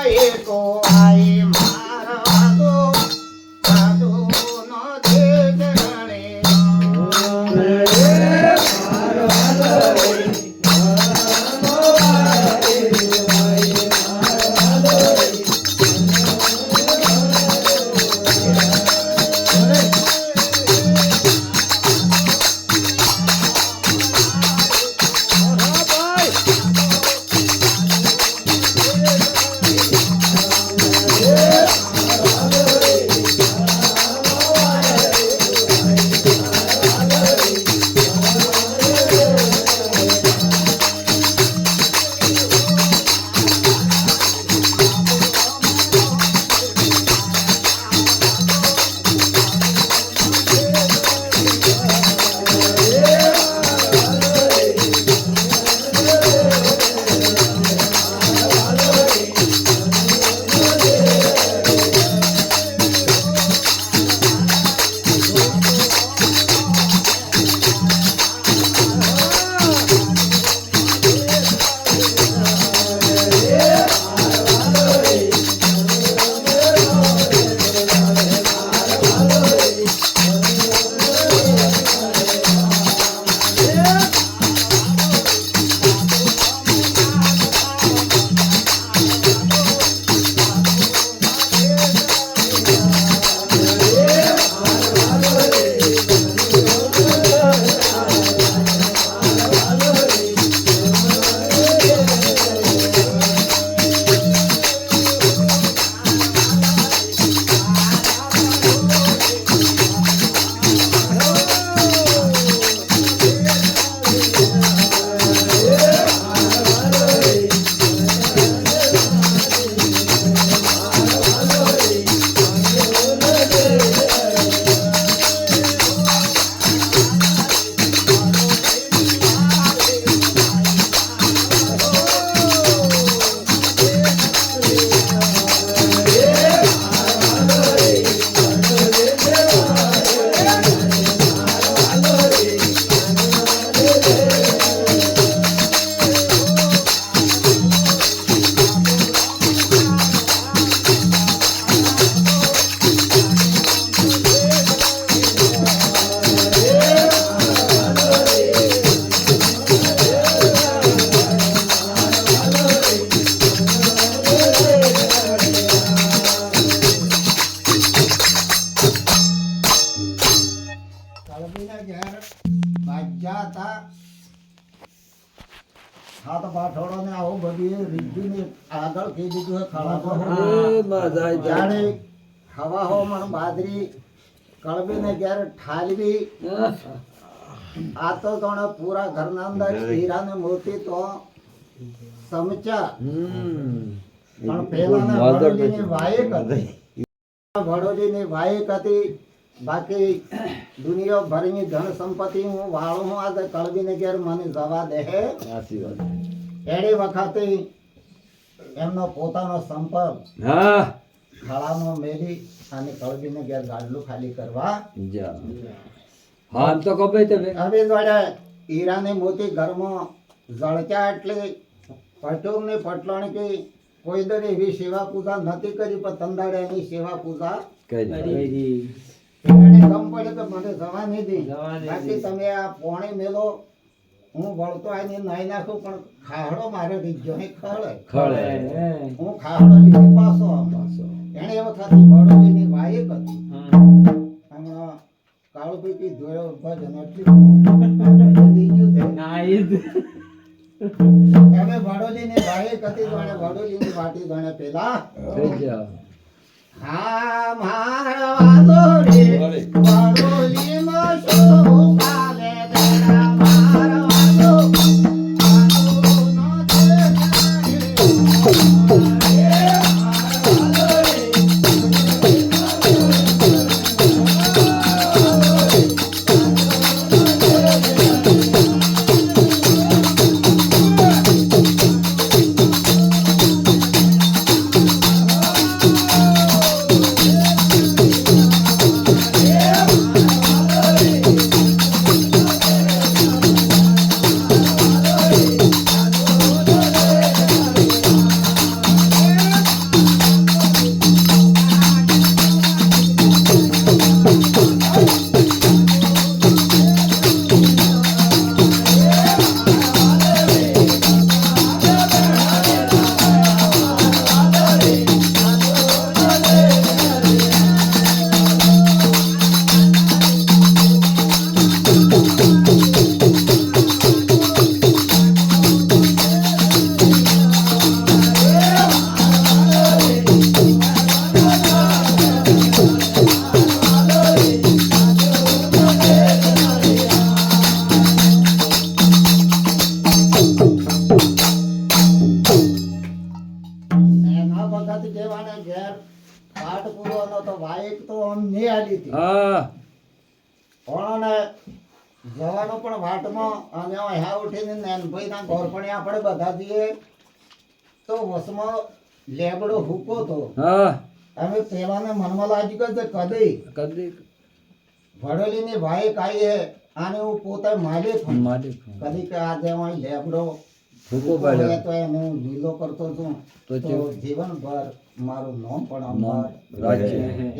एको आई मारवा दो साधु नो देश गणे હાથ પાઠોડો ને આવું બધી રીતિ ને આગળ કહી દીધું હે ખળામાં જાણે હવા હો મણ બાદરી કળબી ને ક્યારે ઠાલવી આ તો તોણે પૂરા ઘરના અંદર હીરા ને મોતી તો સમચા પણ પેલાના વડોજીની વાયક હતી વડોજીની વાયક હતી બાકી દુનિયા ભરની ધન સંપત્તિ હું વાળું હું આ કળબીને ઘેર મને જવા દે એડી વખતે એમનો પોતાનો સંપર્ક ખાડામાં મેલી અને કળબીને ઘેર ગાડલું ખાલી કરવા હવે જોડે હીરાને મોતી ઘરમાં જળક્યા એટલે પટોમ ને પટલાણ કે કોઈ દર એવી સેવા પૂજા નથી કરી પણ તંદાડે એની સેવા પૂજા કરી ગમ પડે તો મને જવા નહીં દી બાકી તમે આ પોણે મેલો હું વળતો આને નાઈ નાખું પણ ખાહડો મારે રીજો ને ખળે હું ખાહડો લીધે પાછો એને એ વખતે વડોલીની વાયક હતી અને કાળુભાઈ કી જોયો ભજન હવે વડોલીની વાયક હતી જોડે વડોલીની વાટી જોડે પેલા હા મારવા દોડે વડોલીમાં શું કાલે બેડા મારવા દો જેવાને ઘેર પાઠ પૂરો નતો વાઈક તો આમ નહીં આલી હતી હા ઓણોને જવાનો પણ વાટમાં અને હા ઉઠીને નેનભાઈના ઘર પણ આપણે બધા જઈએ તો વસમાં લેબડો હૂકો તો હા અમે પેલાને મનમાં લાગી ગયું કે કદી કદી વડોલીની વાઈક આવી હે આને હું પોતે માલિક છું. માલિક કદી કે આજે હું લેબડો ભૂકો પાડ્યો તો એને હું લીલો કરતો છું તો તો જીવનભર મારું નામ પણ અમર રાજ્ય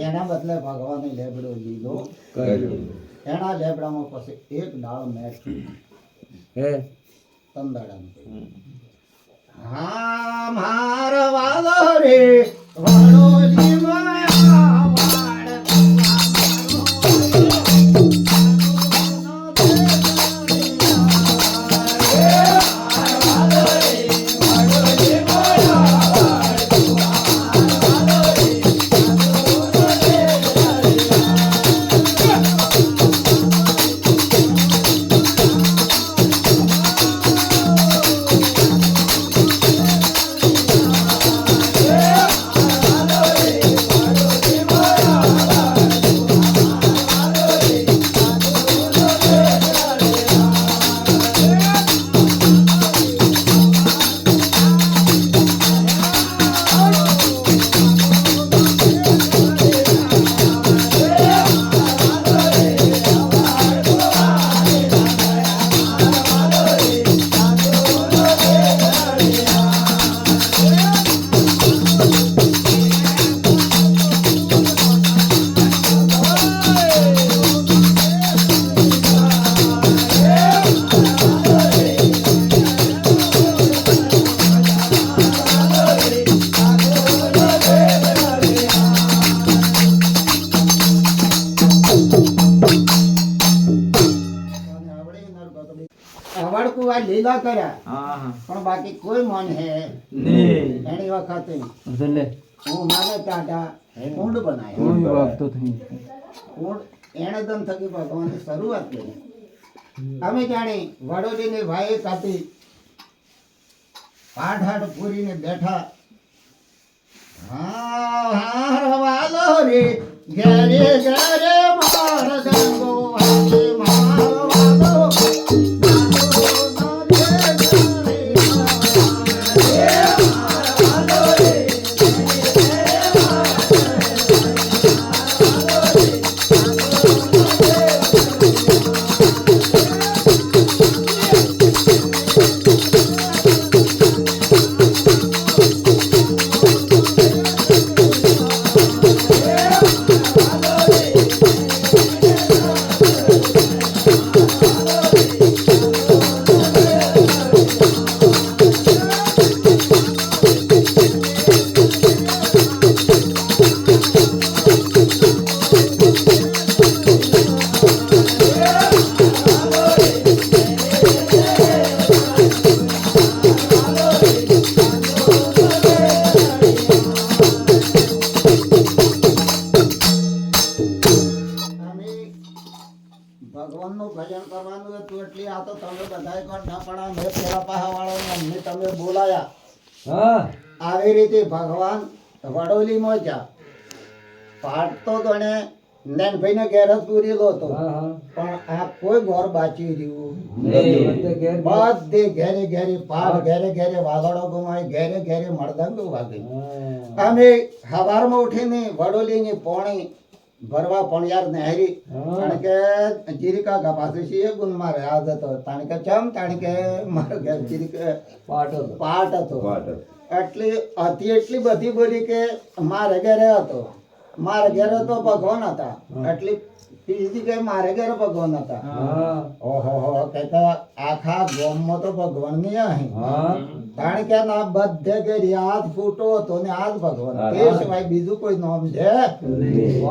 એના બદલે ભગવાને લેબડો લીલો કર્યું એના લેબડામાં પછી એક ડાળ મેચ હે તંદાડાનું હા માર વાલો રે વડોલી માયા વાડ આવડકું આ લીલા કર્યા હા હા પણ બાકી કોઈ મન હે ને એની વખતે જલે હું માને ટાટા કુંડ બનાવ્યા કોઈ વાગતો થઈ કુંડ એણે દમ થકી ભગવાનની શરૂઆત કરી અમે જાણી વડોલીની ભાઈ કાપી પાઠ હાટ પૂરીને બેઠા હા હા રવાલો રે ઘરે ઘરે માર ગંગો હાથે મારો વાલો ભગવાનનું ભજન કરવાનું હતું એટલે આ તો તમે બધાય કોણ ના પણ આ મેં પેલા પાહાવાળાને અમને તમે બોલાયા હા આવી રીતે ભગવાન વડોલીમાં જા પાઠ તો ગણે નેનભાઈને ઘેર જ પૂરેલો હતો હા હા પણ આ કોઈ ઘર બાચી રહ્યું બધે ઘેર બધે ઘેરે ઘેરે પાઠ ઘેરે ઘેરે વાદળો ગુમાય ઘેરે ઘેરે મરદંગો વાગે અમે સવારમાં ઉઠીને વડોલીની પોણી ભરવા પણ યાર નહેરી કારણ કે જીરિકા ગપાસી છે એ ગુણ મારે આજ હતો કારણ કે ચમ કારણ કે મારો ઘેર જીરિકા પાટ હતો એટલી હતી એટલી બધી બોલી કે મારે ઘેરે હતો મારે ઘેરે તો ભગવાન હતા એટલી બીજી કે મારે ઘેરે ભગવાન હતા ઓહો કહેતા આખા ગામમાં તો ભગવાન ની અહીં કારણ કે ના બધે કે યાદ ફૂટો હતો ને આજ ભગવાન તે સિવાય બીજું કોઈ નામ છે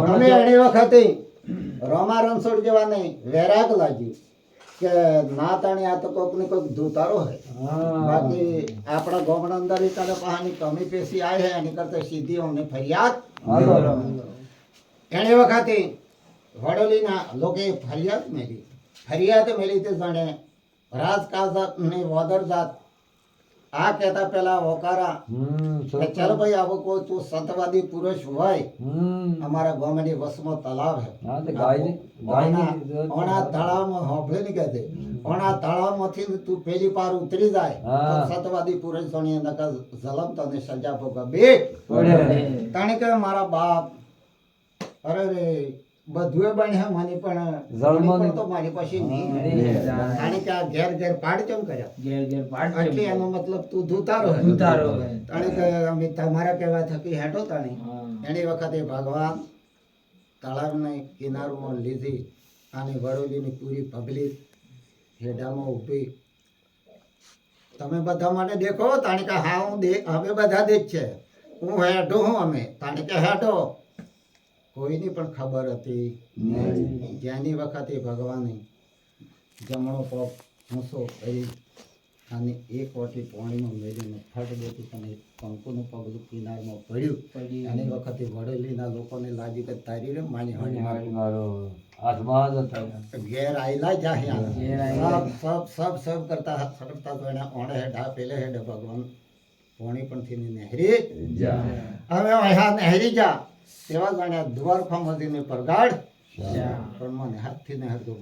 અમે એની વખતે રોમા રણછોડ જેવા નહીં વૈરાગ લાગ્યું કે ના તાણી આ તો કોક ને કોક ધૂતારો હે બાકી આપણા ગામના અંદર તારે પાણી કમી પેશી આવી હે એની કરતા સીધી અમને ફરિયાદ એની વખતે વડોલીના લોકે ફરિયાદ મેલી તે જાણે રાજકાજ ને વદર જાત આ કહેતા પેલા ઓકારા કે ચાલ ભાઈ આવો કોઈ તું સંતવાદી પુરુષ હોય અમારા ગામની વસમાં તલાવ હે હા તો ગાય ઓણા તળાવમાં હોભળે ની કહેતે ઓણા તળાવમાંથી તું પેલી પાર ઉતરી જાય તો સતવાદી પુરુષ સોની નકા જલમ તને સજા ભોગવે બે તાણે કે મારા બાપ અરે રે બધું બને મને પણ જલમની તો મારી પાસે નહીં તાણે કે આ ઘેર ઘેર પાડ કેમ કર્યા એટલે એનો મતલબ તું ધૂતારો હે તાણે કે અમે તમારા કહેવા થકી હેઠો તાણે એની વખતે ભગવાન તળાવને કિનારમાં લીધી અને વડોલીની પૂરી પબ્લિક હેડામાં ઊભી તમે બધા મને દેખો તાણે કે હા હું અમે બધા દેખ છે હું હેઠો હું અમે તાણે કે હેઠો કોઈની પણ ખબર હતી નહીં. જેની વખતે ભગવાને જમણો પગ ઊંચો કરી અને એક વાટી પાણીમાં મેળીને ફટ દેતું અને કંકુનું પગલું કિનારમાં પડ્યું એની વખતે વડોલીના લોકોને લાગ્યું કે તારી રે માની હાની મારો હાથમાં જ હતા ઘેર આયલા જ્યાં સબ કરતા તો એને ઓણે હેડા પેલે હેડે ભગવાન પોણી પણ થી નહેરી હવે હા નહેરી જા તેવા ગણ્યા દ્વારકા મધીને પરગાડ પણ મને હાથથી ને હતું